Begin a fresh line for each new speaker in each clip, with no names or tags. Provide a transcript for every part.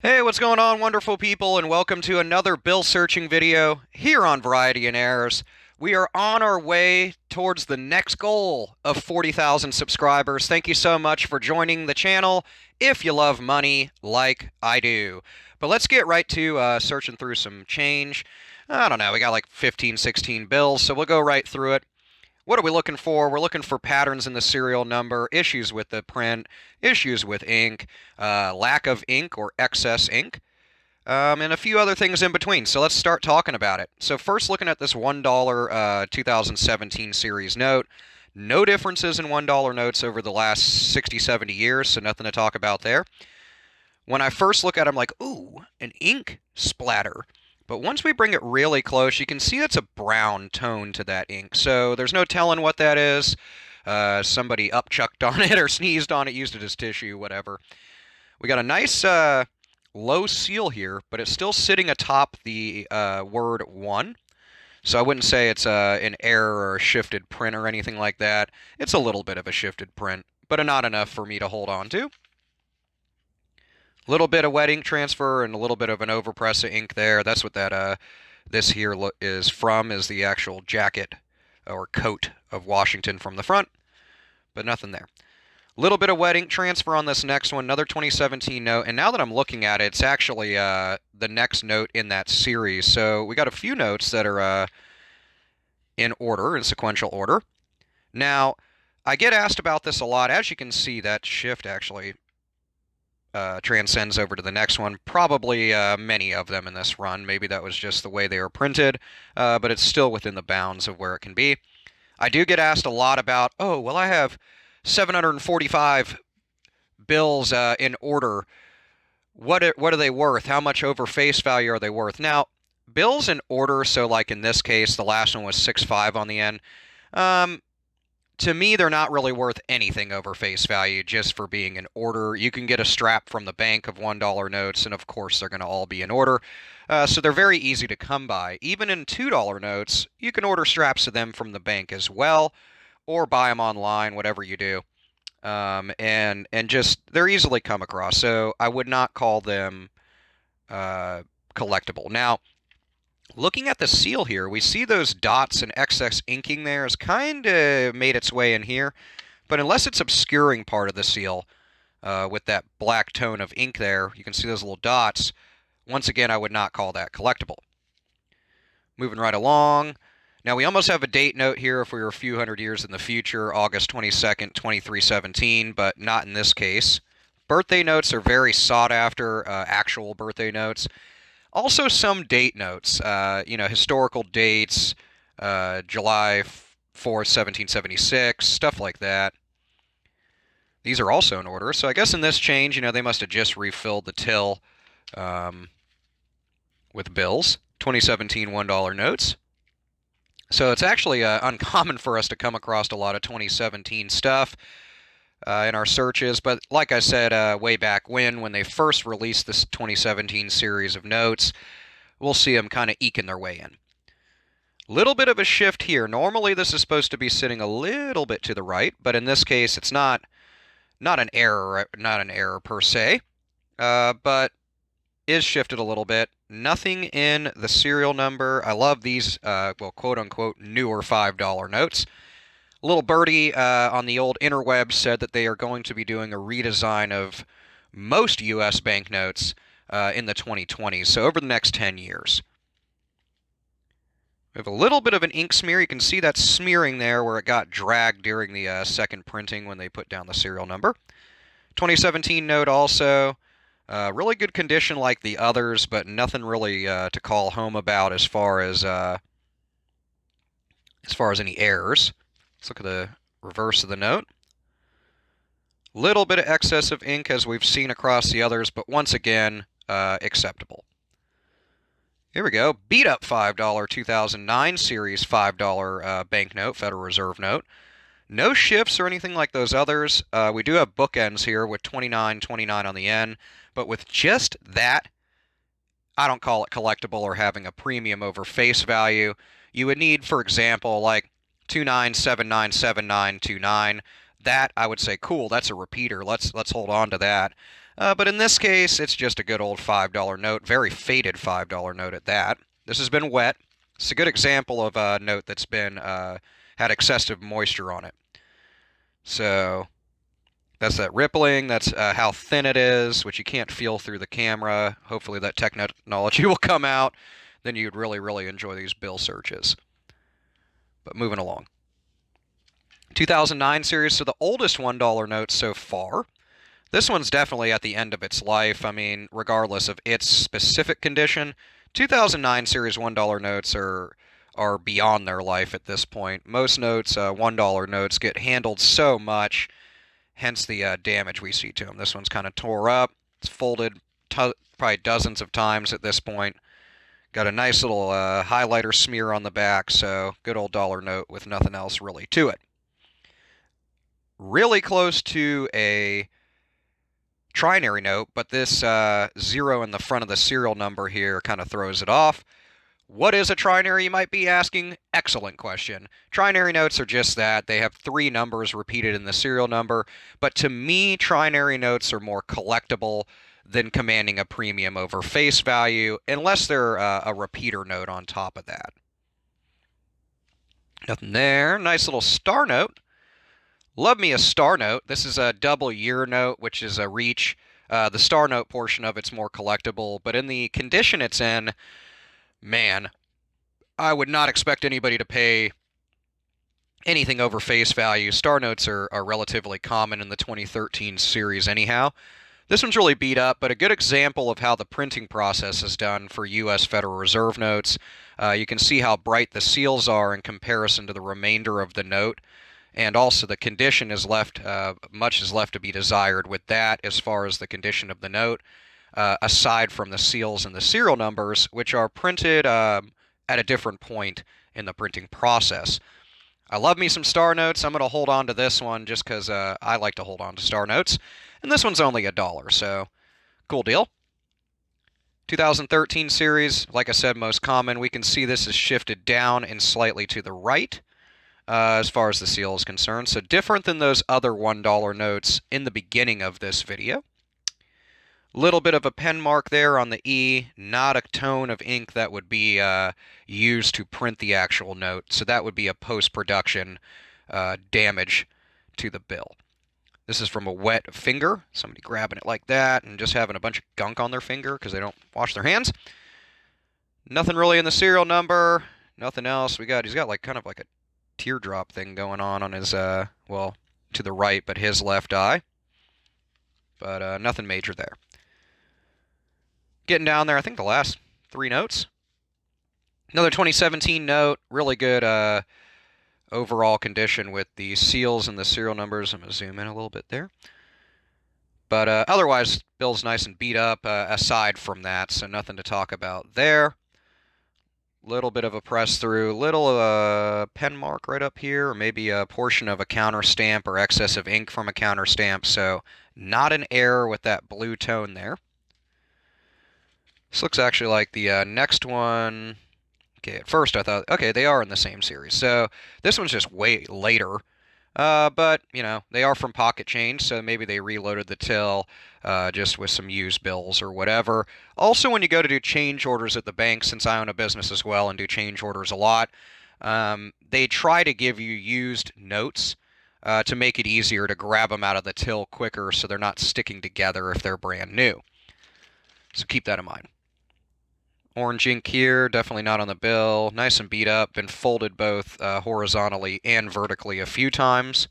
Hey, what's going on, wonderful people, and welcome to another bill searching video here on Variety and Errors. We are on our way towards the next goal of 40,000 subscribers. Thank you so much for joining the channel if you love money like I do. But let's get right to searching through some change. I don't know, we got like 15, 16 bills, so we'll go right through it. What are we looking for? We're looking for patterns in the serial number, issues with the print, issues with ink, lack of ink or excess ink, and a few other things in between. So let's start talking about it. So first, looking at this $1 2017 series note. No differences in $1 notes over the last 60, 70 years, so nothing to talk about there. When I first look at it, I'm like, ooh, an ink splatter. But once we bring it really close, you can see it's a brown tone to that ink. So there's no telling what that is. Somebody upchucked on it or sneezed on it, used it as tissue, whatever. We got a nice low seal here, but it's still sitting atop the word 1. So I wouldn't say it's an error or a shifted print or anything like that. It's a little bit of a shifted print, but not enough for me to hold on to. Little bit of wet ink transfer and a little bit of an overpress of ink there. That's what that this here is from, is the actual jacket or coat of Washington from the front, but nothing there. Little bit of wet ink transfer on this next one, another 2017 note, and now that I'm looking at it, it's actually the next note in that series. So we got a few notes that are in order, in sequential order. Now, I get asked about this a lot. As you can see, that shift actually transcends over to the next one. Probably many of them in this run. Maybe that was just the way they were printed, but it's still within the bounds of where it can be. I do get asked a lot about, oh, well, I have 745 bills in order. What are they worth? How much over face value are they worth? Now, bills in order, so like in this case, the last one was 6.5 on the end. To me, they're not really worth anything over face value just for being in order. You can get a strap from the bank of $1 notes, and of course, they're going to all be in order. So they're very easy to come by. Even in $2 notes, you can order straps of them from the bank as well, or buy them online, whatever you do. And just they're easily come across. So I would not call them collectible. Now, looking at the seal here, we see those dots and excess inking there has kind of made its way in here, but unless it's obscuring part of the seal with that black tone of ink there, you can see those little dots. Once again, I would not call that collectible. Moving right along. Now, we almost have a date note here if we were a few hundred years in the future, August 22nd, 2317, but not in this case. Birthday notes are very sought after, actual birthday notes. Also, some date notes, historical dates, July 4th, 1776, stuff like that. These are also in order. So I guess in this change, they must have just refilled the till with bills. 2017 $1 notes. So it's actually uncommon for us to come across a lot of 2017 stuff in our searches. But like I said, way back when they first released this 2017 series of notes, we'll see them kind of eking their way in. Little bit of a shift here. Normally this is supposed to be sitting a little bit to the right, but in this case it's not an error, per se, but is shifted a little bit. Nothing in the serial number. I love these, quote-unquote, newer $5 notes. Little birdie on the old interwebs said that they are going to be doing a redesign of most U.S. banknotes in the 2020s, so over the next 10 years. We have a little bit of an ink smear. You can see that smearing there where it got dragged during the second printing when they put down the serial number. 2017 note also. Really good condition like the others, but nothing really to call home about as far as any errors. Let's look at the reverse of the note. Little bit of excess of ink as we've seen across the others, but once again, acceptable. Here we go. Beat up $5 2009 series $5 banknote, Federal Reserve note. No shifts or anything like those others. We do have bookends here with 29.29 on the end, but with just that, I don't call it collectible or having a premium over face value. You would need, for example, like 29797929. That I would say, cool, that's a repeater. Let's hold on to that. But in this case, it's just a good old $5 note, very faded $5 note at that. This has been wet. It's a good example of a note that's been had excessive moisture on it. So that's that rippling. That's how thin it is, which you can't feel through the camera. Hopefully that technology will come out. Then you'd really, really enjoy these bill searches. But moving along. 2009 series, so the oldest $1 note so far. This one's definitely at the end of its life. I mean, regardless of its specific condition, 2009 series $1 notes are beyond their life at this point. Most notes, $1 notes, get handled so much, hence the damage we see to them. This one's kind of tore up. It's folded probably dozens of times at this point. Got a nice little highlighter smear on the back, so good old dollar note with nothing else really to it. Really close to a trinary note, but this 0 in the front of the serial number here kind of throws it off. What is a trinary, you might be asking? Excellent question. Trinary notes are just that. They have 3 numbers repeated in the serial number, but to me, trinary notes are more collectible than commanding a premium over face value, unless they're a repeater note on top of that. Nothing there. Nice little star note. Love me a star note. This is a double year note, which is a reach. The star note portion of it's more collectible, but in the condition it's in, man, I would not expect anybody to pay anything over face value. Star notes are relatively common in the 2013 series anyhow. This one's really beat up, but a good example of how the printing process is done for U.S. Federal Reserve notes. You can see how bright the seals are in comparison to the remainder of the note. And also the condition is left, much is left to be desired with that as far as the condition of the note, aside from the seals and the serial numbers, which are printed at a different point in the printing process. I love me some star notes. I'm going to hold on to this one just because I like to hold on to star notes. And this one's only $1, so cool deal. 2013 series, like I said, most common. We can see this is shifted down and slightly to the right. As far as the seal is concerned. So different than those other $1 notes in the beginning of this video. Little bit of a pen mark there on the E, not a tone of ink that would be used to print the actual note. So that would be a post-production damage to the bill. This is from a wet finger, somebody grabbing it like that and just having a bunch of gunk on their finger because they don't wash their hands. Nothing really in the serial number, nothing else. He's got like kind of like a teardrop thing going on his, well, to the right, but his left eye. But nothing major there. Getting down there, I think the last 3 notes. Another 2017 note, really good overall condition with the seals and the serial numbers. I'm going to zoom in a little bit there. But otherwise, bill's nice and beat up aside from that, so nothing to talk about there. Little bit of a press through, little pen mark right up here, or maybe a portion of a counter stamp or excess of ink from a counter stamp, so not an error with that blue tone there. This looks actually like the next one. Okay, at first I thought, okay, they are in the same series, so this one's just way later. But, you know, they are from Pocket Change, so maybe they reloaded the till just with some used bills or whatever. Also, when you go to do change orders at the bank, since I own a business as well and do change orders a lot, they try to give you used notes to make it easier to grab them out of the till quicker so they're not sticking together if they're brand new. So keep that in mind. Orange ink here, definitely not on the bill. Nice and beat up, been folded both horizontally and vertically a few times.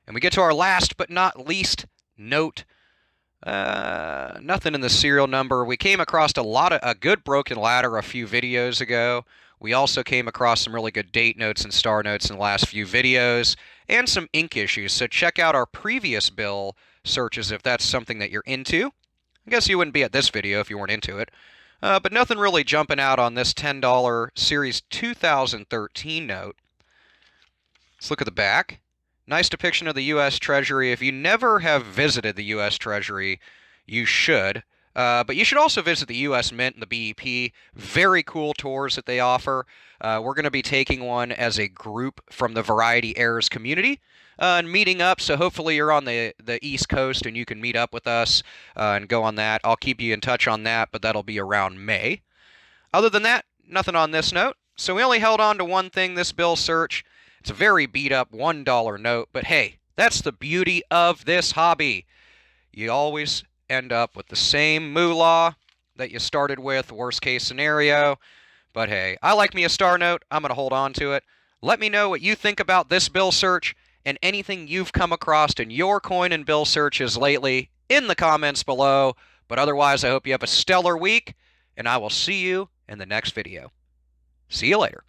And we get to our last but not least note. Nothing in the serial number. We came across a good broken ladder a few videos ago. We also came across some really good date notes and star notes in the last few videos, and some ink issues. So check out our previous bill searches if that's something that you're into. I guess you wouldn't be at this video if you weren't into it. But nothing really jumping out on this $10 Series 2013 note. Let's look at the back. Nice depiction of the U.S. Treasury. If you never have visited the U.S. Treasury, you should. But you should also visit the U.S. Mint and the BEP. Very cool tours that they offer. We're going to be taking one as a group from the Variety Errors community. and meeting up. So hopefully you're on the East Coast and you can meet up with us and go on that. I'll keep you in touch on that, but that'll be around May. Other than that, nothing on this note. So we only held on to one thing this bill search. It's a very beat up $1 note, but hey, that's the beauty of this hobby. You always end up with the same moolah that you started with, worst case scenario. But hey, I like me a star note. I'm going to hold on to it. Let me know what you think about this bill search and anything you've come across in your coin and bill searches lately in the comments below. But otherwise, I hope you have a stellar week, and I will see you in the next video. See you later.